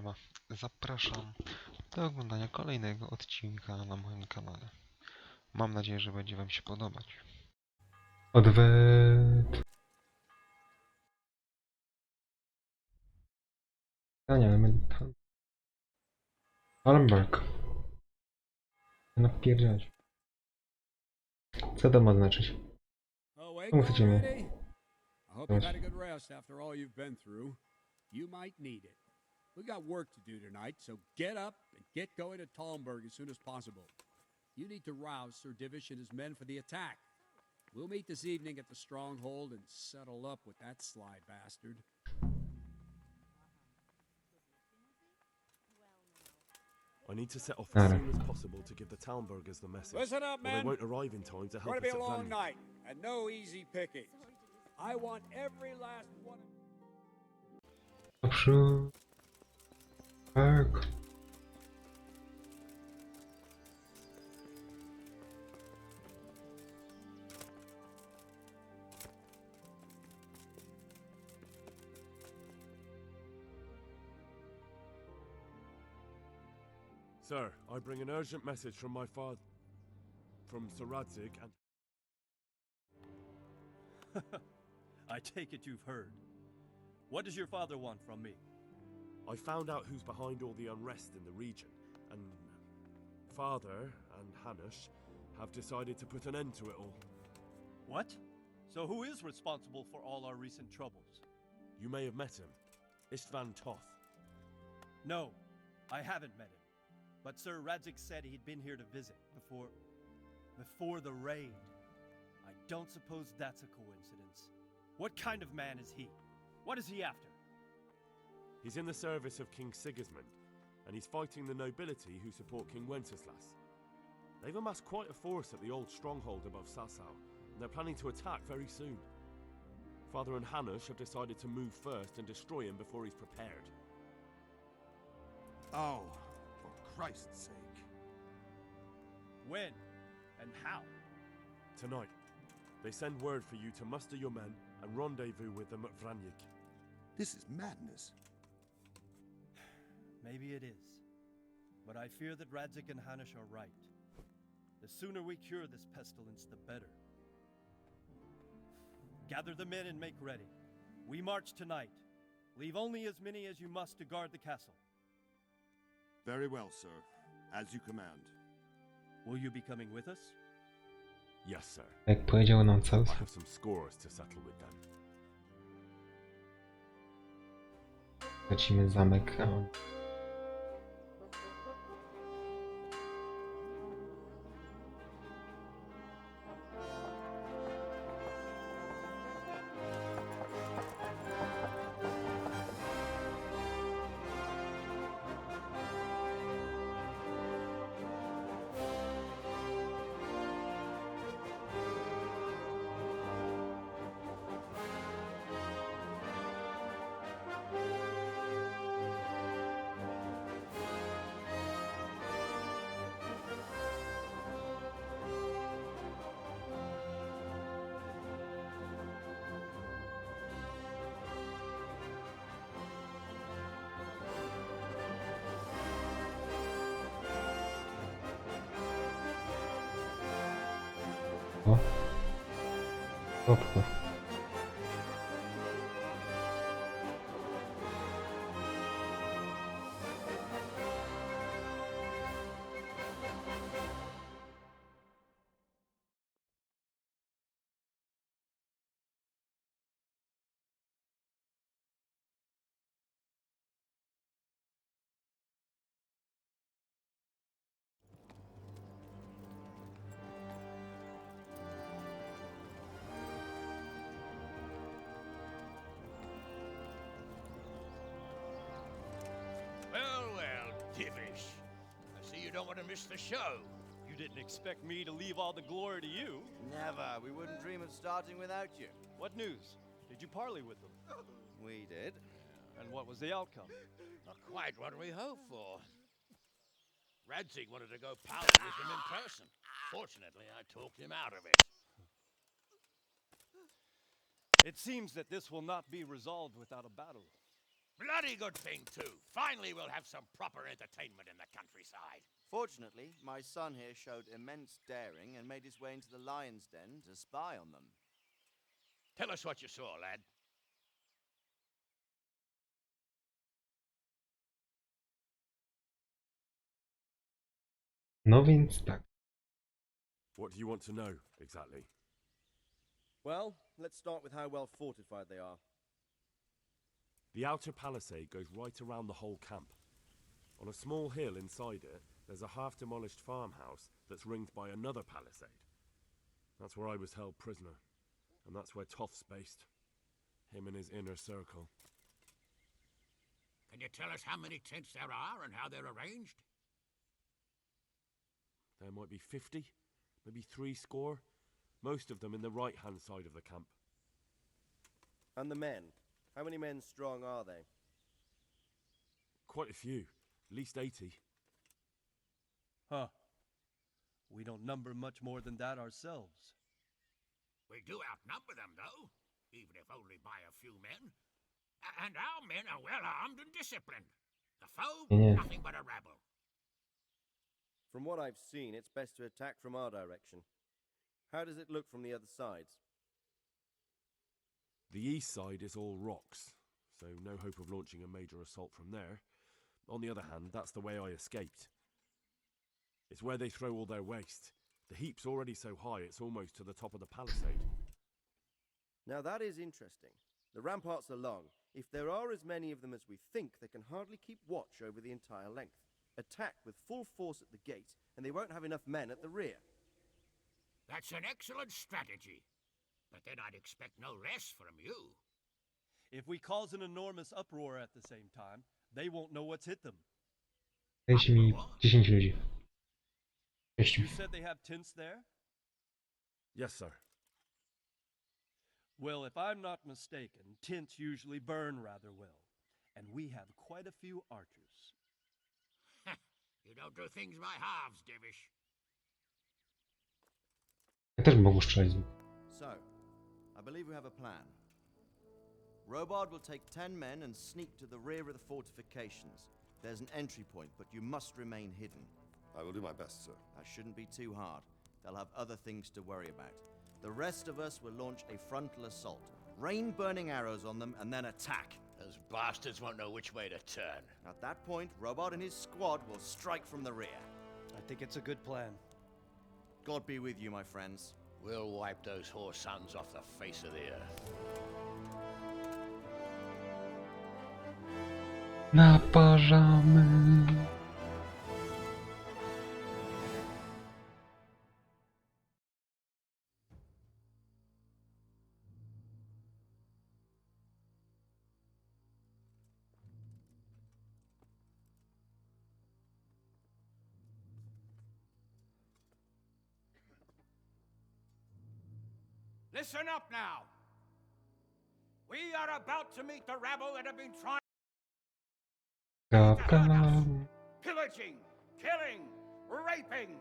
Siema. Zapraszam do oglądania kolejnego odcinka na moim kanale. Mam nadzieję, że będzie wam się podobać. Odwet. Alberg. Napierdziać. Co to ma znaczyć? Czemu chcecie mnie? I hope you've had a good rest after all you've been through. You might need it. We got work to do tonight, so get up and get going to Talmberg as soon as possible. You need to rouse Sir Divish and his men for the attack. We'll meet this evening at the stronghold and settle up with that sly bastard. I need to set off as soon as possible to give the Talmbergers the message. Listen up, or they men. won't arrive in time to It's help going to be us a at long Vanish. night, and no easy pickings. I want every last one. Naprzód. Tak. Sir, I bring an urgent message from my father, from Sir Radzik, and I take it you've heard. What does your father want from me? I found out who's behind all the unrest in the region, and father and Hanush have decided to put an end to it all. What? So who is responsible for all our recent troubles? You may have met him, Istvan Toth. No, I haven't met him. But Sir Radzik said he'd been here to visit before the raid. I don't suppose that's a coincidence. What kind of man is he? What is he after? He's in the service of King Sigismund, and he's fighting the nobility who support King Wenceslas. They've amassed quite a force at the old stronghold above Sasau, and they're planning to attack very soon. Father and Hanush have decided to move first and destroy him before he's prepared. Oh, for Christ's sake. When? And how? Tonight, they send word for you to muster your men and rendezvous with them at Vranyik. This is madness. Maybe it is. But I fear that Radzik and Hanush are right. The sooner we cure this pestilence, the better. Gather the men and make ready. We march tonight. Leave only as many as you must to guard the castle. Very well, sir. As you command. Will you be coming with us? Yes, sir. Jak powiedział nam I cały have some scores to settle with them. Lecimy zamek. O. Hopko. Well, Divish. I see you don't want to miss the show. You didn't expect me to leave all the glory to you. Never. We wouldn't dream of starting without you. What news? Did you parley with them? We did. And what was the outcome? Not quite what we hoped for. Radzik wanted to go powder with him in person. Fortunately, I talked him out of it. It seems that this will not be resolved without a battle. Bloody good thing, too. Finally, we'll have some proper entertainment in the countryside. Fortunately, my son here showed immense daring and made his way into the lion's den to spy on them. Tell us what you saw, lad. No więc tak. What do you want to know, exactly? Well, let's start with how well fortified they are. The outer palisade goes right around the whole camp. On a small hill inside it, there's a half-demolished farmhouse that's ringed by another palisade. That's where I was held prisoner, and that's where Toth's based. Him and his inner circle. Can you tell us how many tents there are and how they're arranged? There might be 50, maybe 30, most of them in the right-hand side of the camp. And the men? How many men strong are they? Quite a few, at least 80. Huh. We don't number much more than that ourselves. We do outnumber them, though, even if only by a few men. And our men are well armed and disciplined. The foe, Yeah. nothing but a rabble. From what I've seen, it's best to attack from our direction. How does it look from the other sides? The east side is all rocks, so no hope of launching a major assault from there. On the other hand, that's the way I escaped. It's where they throw all their waste. The heap's already so high it's almost to the top of the palisade. Now that is interesting. The ramparts are long. If there are as many of them as we think, they can hardly keep watch over the entire length. Attack with full force at the gate, and they won't have enough men at the rear. That's an excellent strategy. But then I'd expect no less from you. If we cause an enormous uproar at the same time, they won't know what's hit them. Dajcie mi 10 ludzi. 6. You said they have tents there? Yes, sir. Well, if I'm not mistaken, tents usually burn rather well. And we have quite a few archers. You don't do things by halves, Divish. Ja też bym mógł strzelać z łuku. So, I believe we have a plan. Robard will take 10 men and sneak to the rear of the fortifications. There's an entry point, but you must remain hidden. I will do my best, sir. That shouldn't be too hard. They'll have other things to worry about. The rest of us will launch a frontal assault. Rain burning arrows on them and then attack. Those bastards won't know which way to turn. At that point, Robard and his squad will strike from the rear. I think it's a good plan. God be with you, my friends. We'll wipe those whore sons off the face of the earth. Naparzamy. Listen up now. We are about to meet the rabble that have been trying Kapkan. pillaging, killing, raping,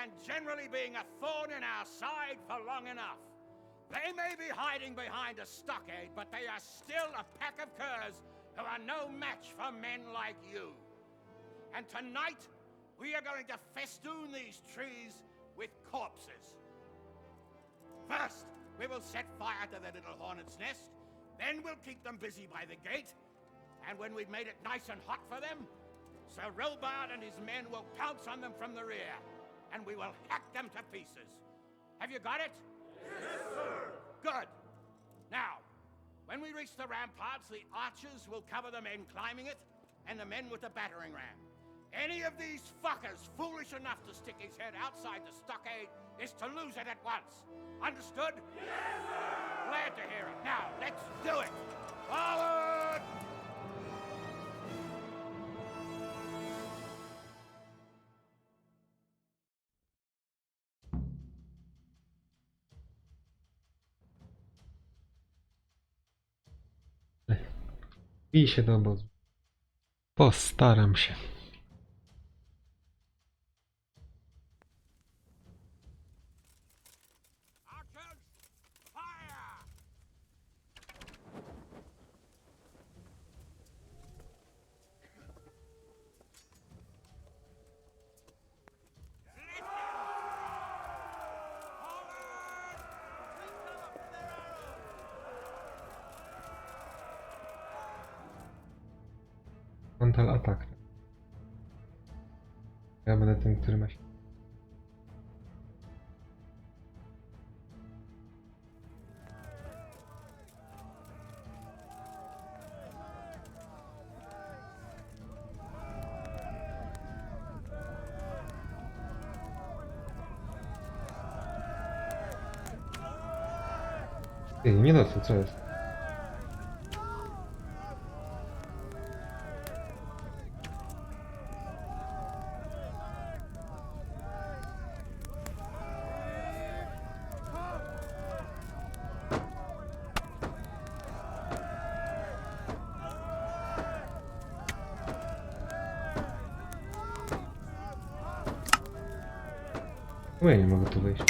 and generally being a thorn in our side for long enough. They may be hiding behind a stockade, but they are still a pack of curs who are no match for men like you. And tonight, we are going to festoon these trees with corpses. First, we will set fire to their little hornet's nest. Then we'll keep them busy by the gate. And when we've made it nice and hot for them, Sir Robard and his men will pounce on them from the rear. And we will hack them to pieces. Have you got it? Yes, sir. Good. Now, when we reach the ramparts, the archers will cover the men climbing it, and the men with the battering ram. Any of these fuckers foolish enough to stick his head outside the stockade is to lose it at once. Understood? Yes, sir! Glad to hear it. Now, let's do it! Forward! Bij się do obozu. Postaram się. Archers, fire! Frontal attack. Ja będę tym, który ma się... Ty, nie dostał, co jest? No ja nie mogę tu wejść.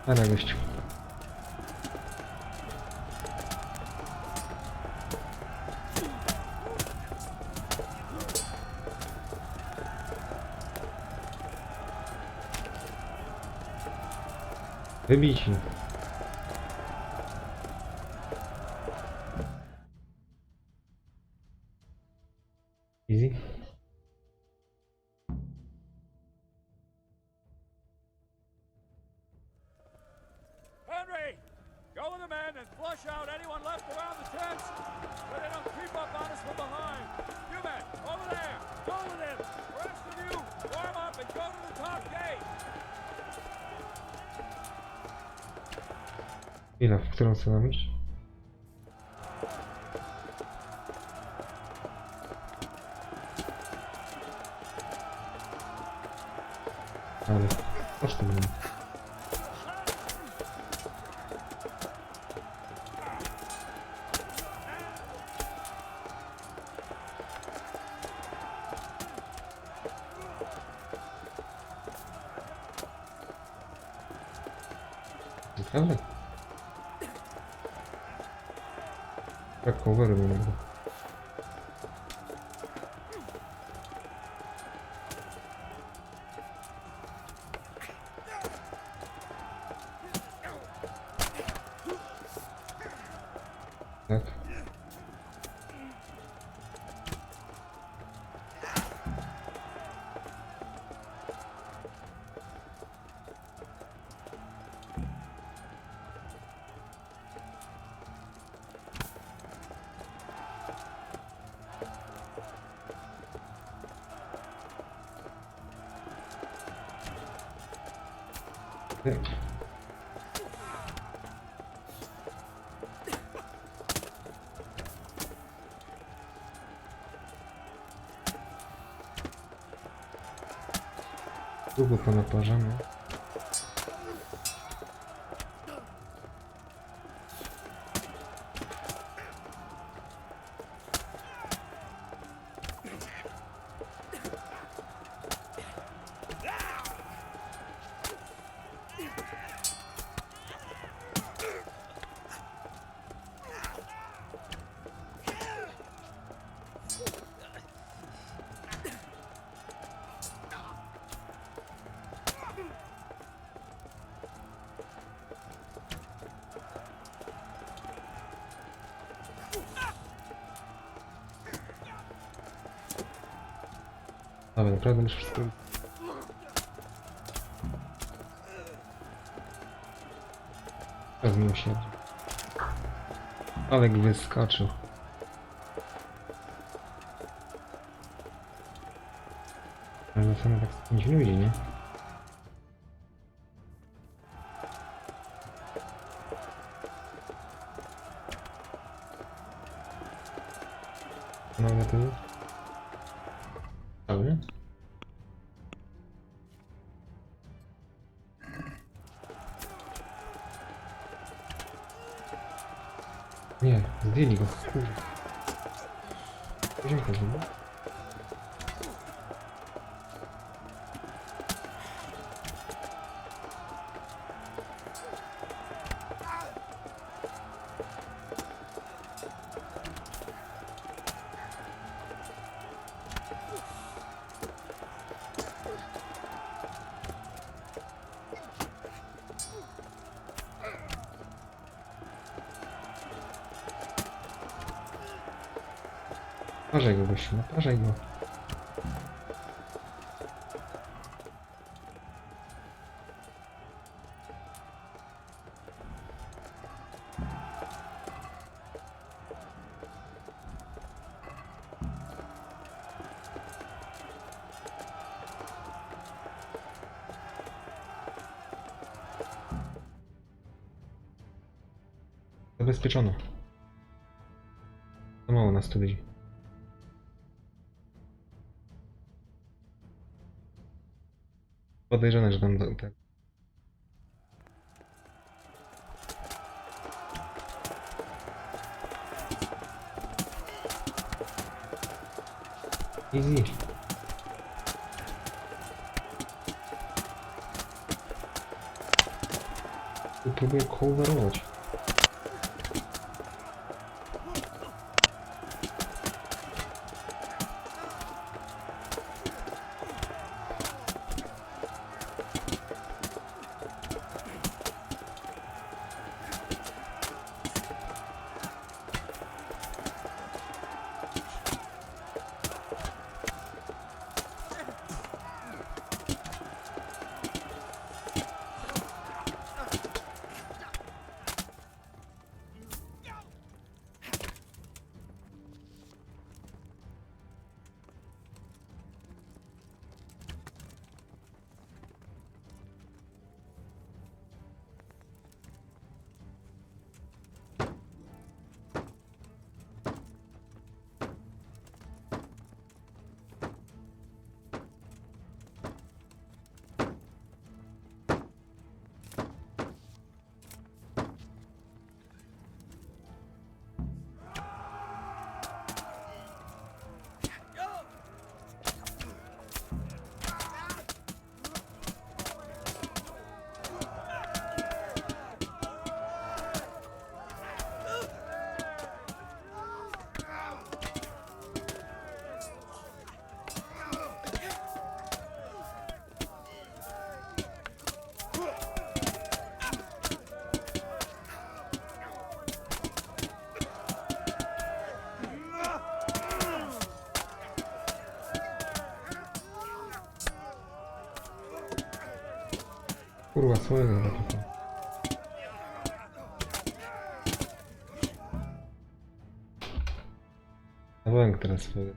Ale gościu. Wybici. Easy. Henry! Go with the men and flush out anyone left around the tents so they don't creep up on us from behind. You men, over there! Go with him! The rest of you, warm up and go to the top gate! Chwila, w którą stronę iść? Ale... Aż to będzie. Naprawdę? Tak, covery nie mogę. Tak. Ty. Długo ponaparzamy. Ale naprawdę muszę wszystko... Pewnie się. Alek wyskoczył. Ale zostanę tak z 5 ludzi, nie? No ale to jest... Cały? Nie, zdjęli go, kurde. Ziemka znowu. Naparzaj go, gościu, naparzaj go. Zabezpieczono. Za mało nas tu ludzi. Podejrzane, że tam tak. Easy. Tu próbuję coverować. Kurwa, swojego zapisał. Kawałek teraz swojego.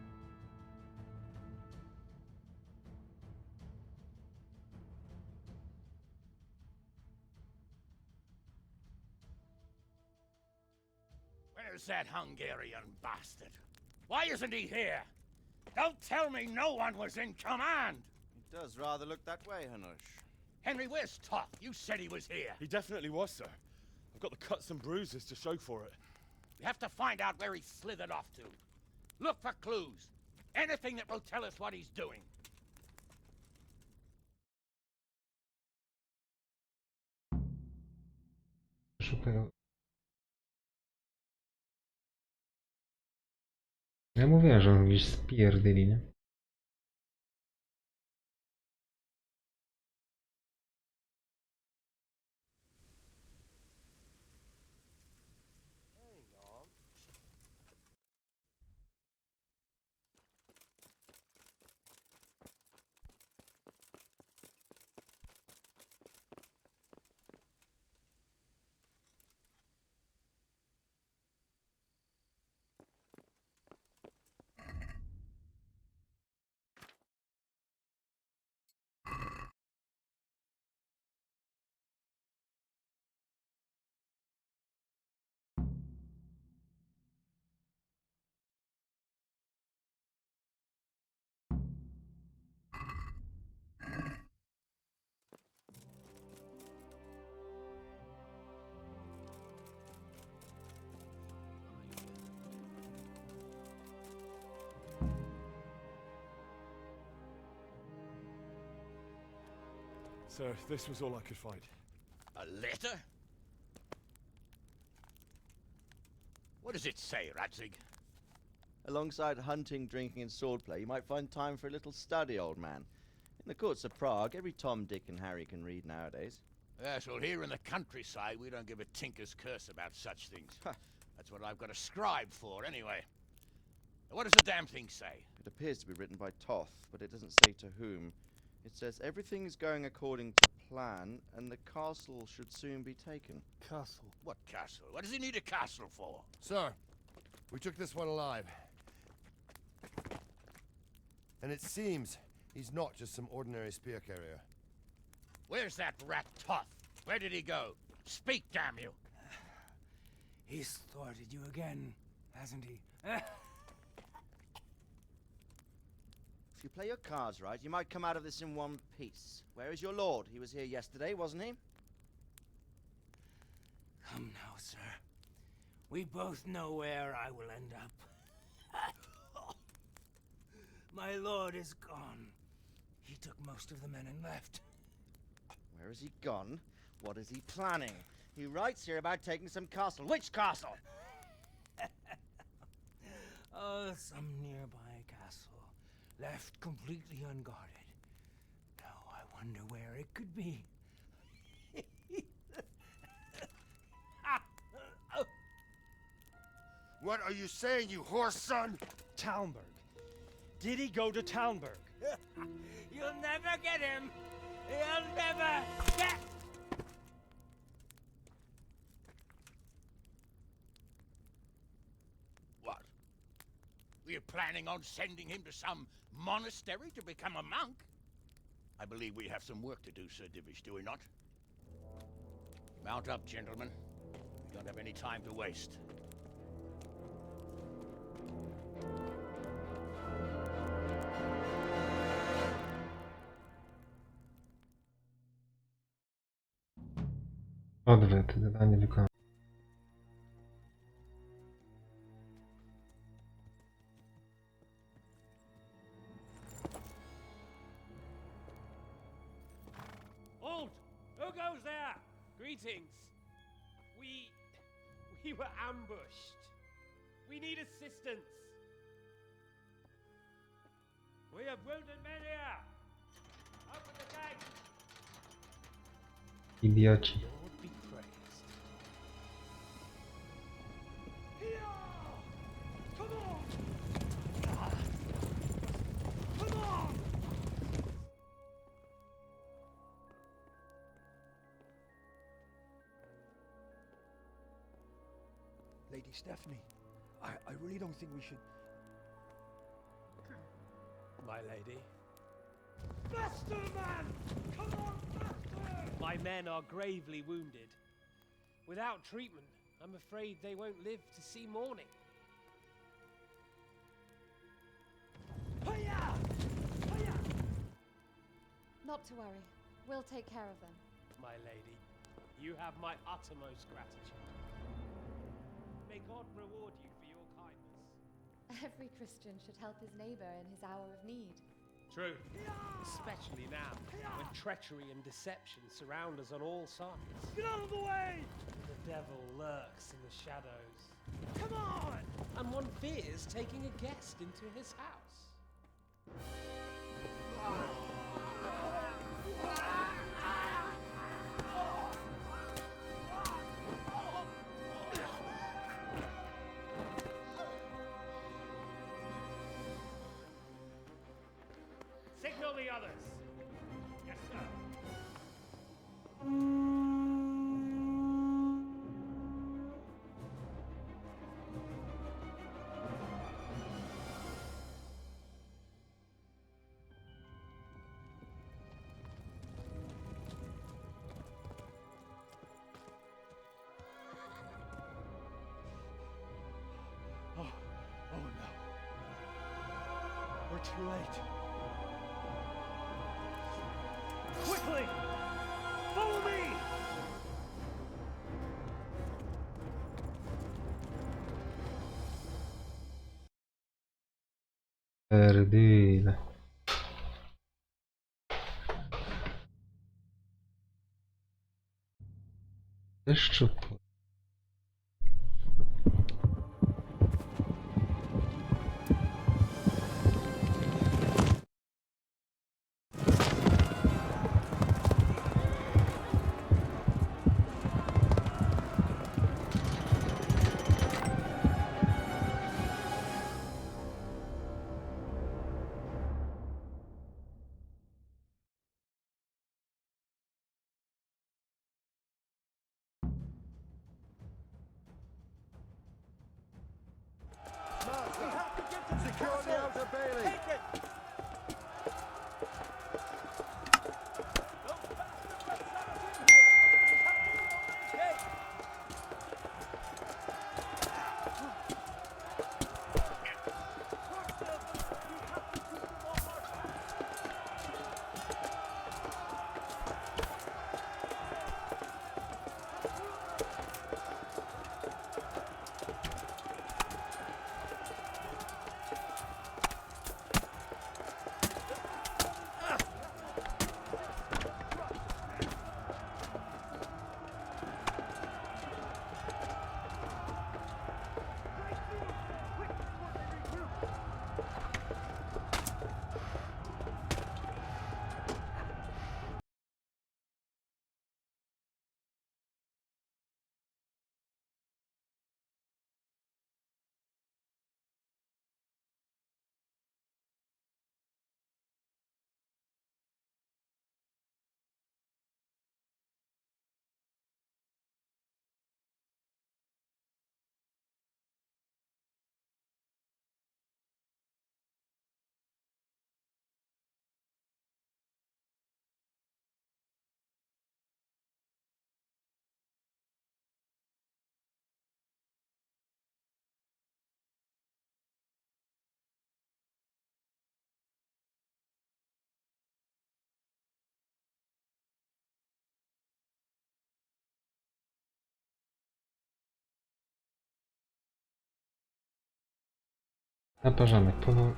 Where's that Hungarian bastard? Why isn't he here? Don't tell me no one was in command! It does rather look that way, Hanush. Henry, where's Top? You said he was here. He definitely was, sir. I've got the cuts and bruises to show for it. We have to find out where he slithered off to. Look for clues. Anything that will tell us what he's doing. Szukają. Ja mówiłem, że on gdzieś spierdyli, nie? sir. This was all I could find. A letter? What does it say, Radzig? Alongside hunting, drinking, and swordplay, you might find time for a little study, old man. In the courts of Prague, every Tom, Dick, and Harry can read nowadays. Yes, well, here in the countryside, we don't give a tinker's curse about such things. Ha. That's what I've got a scribe for, anyway. What does the damn thing say? It appears to be written by Toth, but it doesn't say to whom. It says everything is going according to plan, and the castle should soon be taken. Castle. What castle? What does he need a castle for? Sir, we took this one alive. And it seems he's not just some ordinary spear carrier. Where's that rat Toth? Where did he go? Speak, damn you! He's thwarted you again, hasn't he? If you play your cards right, you might come out of this in one piece. Where is your lord? He was here yesterday, wasn't he? Come now, sir. We both know where I will end up. My lord is gone. He took most of the men and left. Where has he gone? What is he planning? He writes here about taking some castle. Which castle? Oh, some nearby castle, left completely unguarded. Now I wonder where it could be. What are you saying, you horse son? Talmberg. Did he go to Talmberg? You'll never get him. You'll never get. What? Were you planning on sending him to some monastery to become a monk? I believe we have some work to do, Sir Divish, do we not? Mount up, gentlemen. We don't have any time to waste. Odwet, zadanie wykonane. Halt! Who goes there? Greetings. We were ambushed. We need assistance. We have wounded men here. Open the gate. Idioci. Lord be praised. Here! Come on! Come on! Lady Stephanie, I really don't think we should... My lady. Faster, man! Come on, faster! My men are gravely wounded. Without treatment, I'm afraid they won't live to see morning. Hiya! Hiya! Not to worry. We'll take care of them. My lady, you have my uttermost gratitude. May God reward you for your kindness. Every Christian should help his neighbor in his hour of need. True. Especially now, when treachery and deception surround us on all sides. Get out of the way! The devil lurks in the shadows. Come on! And one fears taking a guest into his house. Signal the others. Yes, sir. Oh no. We're too late. Quickly! Follow me! Perdyle. Deszczu. Secure the outer bailey! Zapraszamy powoli.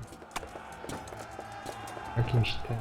Jakimś te...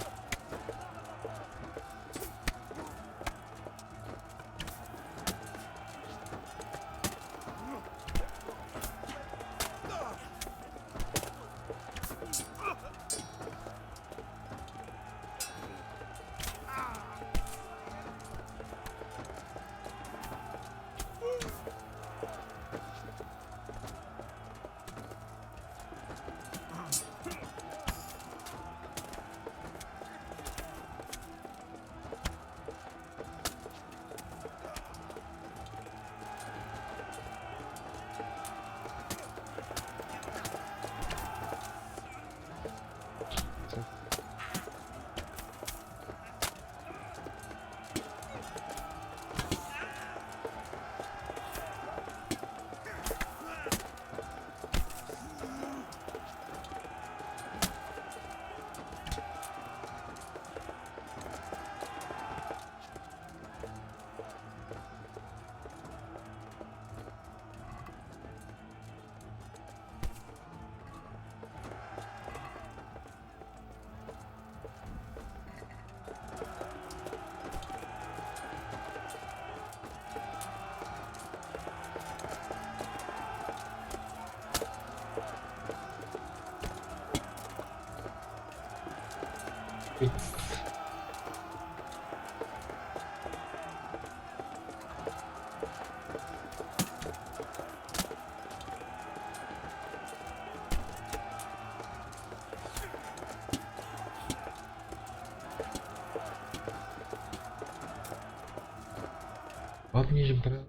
Podnieś broń.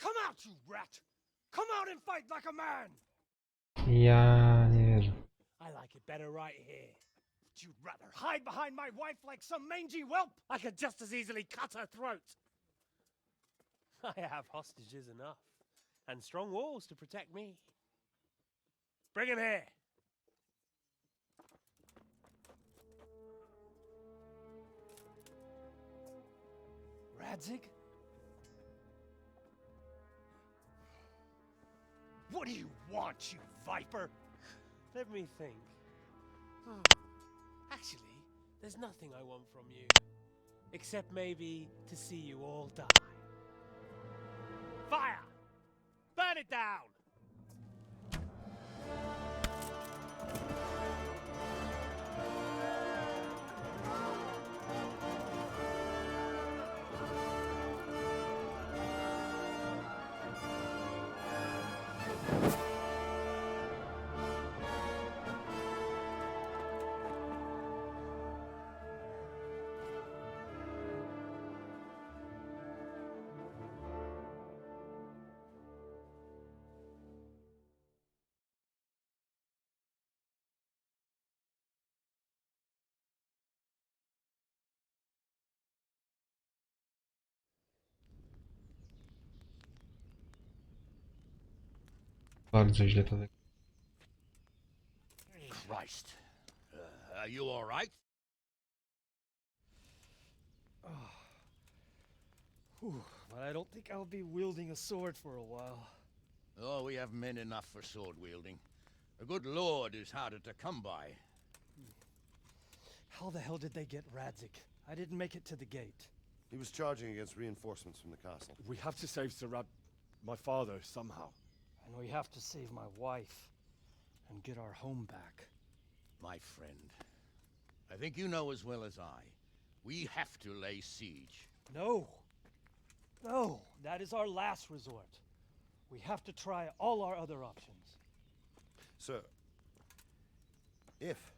Come out, you rat! Come out and fight like a man! Ja nie wierzę. I like it better right here. Would you rather hide behind my wife like some mangy whelp? I could just as easily cut her throat. I have hostages enough, and strong walls to protect me. Bring him here. Radzig? What do you want, you viper? Let me think. Actually, there's nothing I want from you. Except maybe to see you all die. Fire! Burn it down! Bardzo źle to wygląda. Christ. Are you all right? But I don't think I'll be wielding a sword for a while. Oh, we have men enough for sword wielding. A good lord is harder to come by. How the hell did they get Radzig? I didn't make it to the gate. He was charging against reinforcements from the castle. We have to save my father, somehow. And we have to save my wife and get our home back. My friend, I think you know as well as I. We have to lay siege. No! No! That is our last resort. We have to try all our other options. Sir, if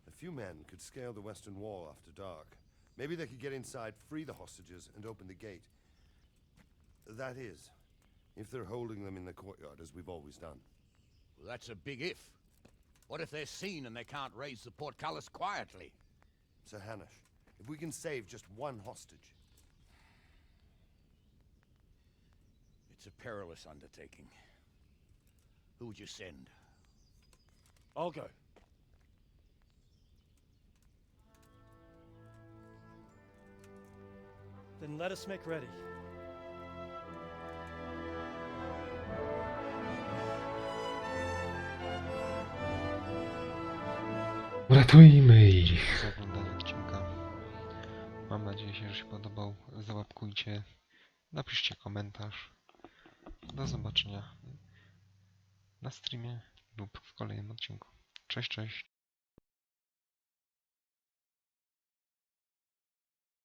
a few men could scale the western wall after dark, maybe they could get inside, free the hostages, and open the gate. That is, if they're holding them in the courtyard, as we've always done. Well, that's a big if. What if they're seen and they can't raise the portcullis quietly? Sir Hanish, if we can save just one hostage. It's a perilous undertaking. Who would you send? I'll go. Then let us make ready. Uratujmy ich! Za oglądanie odcinka. Mam nadzieję, że się podobał. Załapkujcie, napiszcie komentarz. Do zobaczenia na streamie lub w kolejnym odcinku. Cześć, cześć!